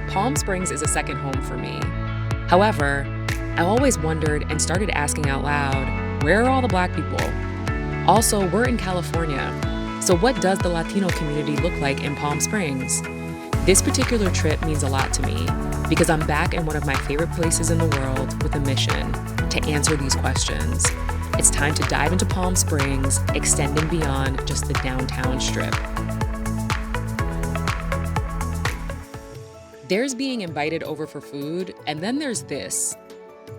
Palm Springs is a second home for me. However, I always wondered and started asking out loud, where are all the Black people? Also, we're in California, so what does the Latino community look like in Palm Springs? This particular trip means a lot to me because I'm back in one of my favorite places in the world with a mission to answer these questions. It's time to dive into Palm Springs, extending beyond just the downtown strip. There's being invited over for food, and then there's this.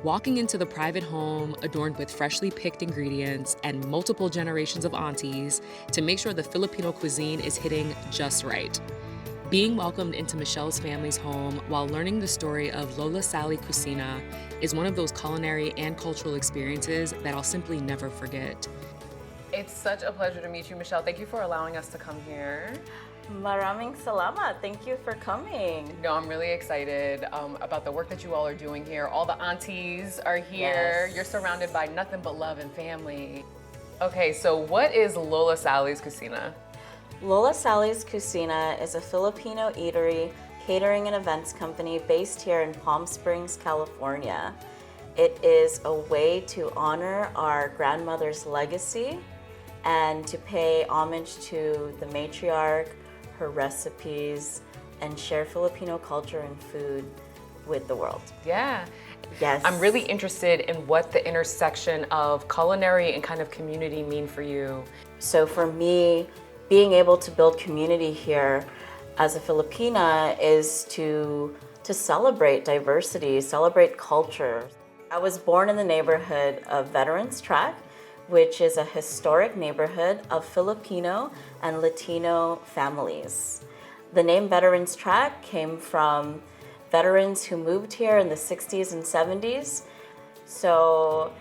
Walking into the private home adorned with freshly picked ingredients and multiple generations of aunties to make sure the Filipino cuisine is hitting just right. Being welcomed into Michelle's family's home while learning the story of Lola Cina is one of those culinary and cultural experiences that I'll simply never forget. It's such a pleasure to meet you, Michelle. Thank you for allowing us to come here. Maraming salamat. Thank you for coming. No, I'm really excited about the work that you all are doing here. All the aunties are here. Yes. You're surrounded by nothing but love and family. Okay, so what is Lola Sally's Cucina? Lola Sally's Cina is a Filipino eatery, catering and events company based here in Palm Springs, California. It is a way to honor our grandmother's legacy and to pay homage to the matriarch, her recipes, and share Filipino culture and food with the world. Yeah. Yes. I'm really interested in what the intersection of culinary and kind of community mean for you. So for me, being able to build community here as a Filipina is to celebrate diversity, celebrate culture. I was born in the neighborhood of Veterans Track, which is a historic neighborhood of Filipino and Latino families. The name Veterans Track came from veterans who moved here in the 60s and 70s. So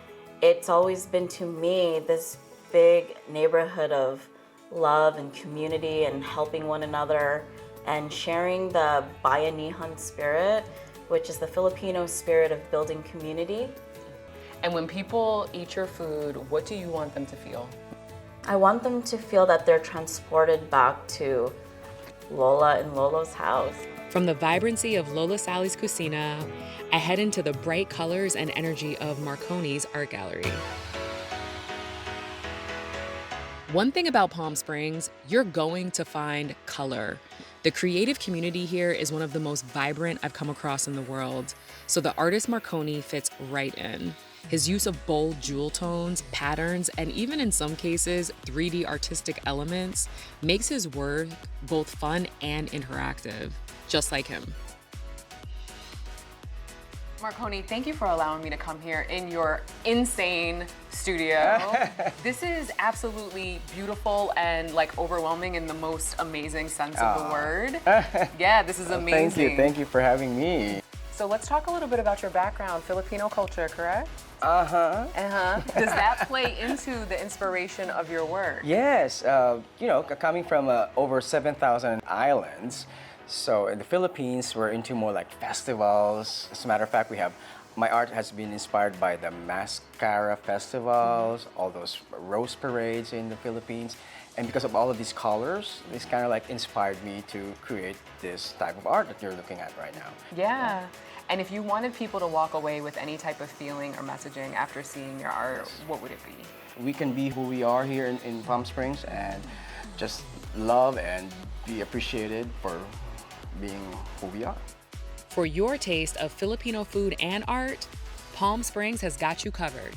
it's always been to me this big neighborhood of love and community and helping one another and sharing the bayanihan spirit, which is the Filipino spirit of building community. And when people eat your food, what do you want them to feel? I want them to feel that they're transported back to Lola and Lolo's house. From the vibrancy of Lola Sally's Cucina, I head into the bright colors and energy of Marconi's art gallery. One thing about Palm Springs, you're going to find color. The creative community here is one of the most vibrant I've come across in the world, so the artist Marconi fits right in. His use of bold jewel tones, patterns, and even in some cases, 3D artistic elements makes his work both fun and interactive, just like him. Marconi, thank you for allowing me to come here in your insane studio. This is absolutely beautiful and like overwhelming in the most amazing sense of the word. Yeah, this is amazing. Thank you for having me. So let's talk a little bit about your background, Filipino culture, correct? Uh-huh. Does that play into the inspiration of your work? Yes, coming from over 7,000 islands, so in the Philippines, we're into more like festivals. As a matter of fact, my art has been inspired by the mascara festivals, all those rose parades in the Philippines. And because of all of these colors, this kind of like inspired me to create this type of art that you're looking at right now. Yeah. And if you wanted people to walk away with any type of feeling or messaging after seeing your art, what would it be? We can be who we are here in Palm Springs and just love and be appreciated for being who we are. For your taste of Filipino food and art, Palm Springs has got you covered.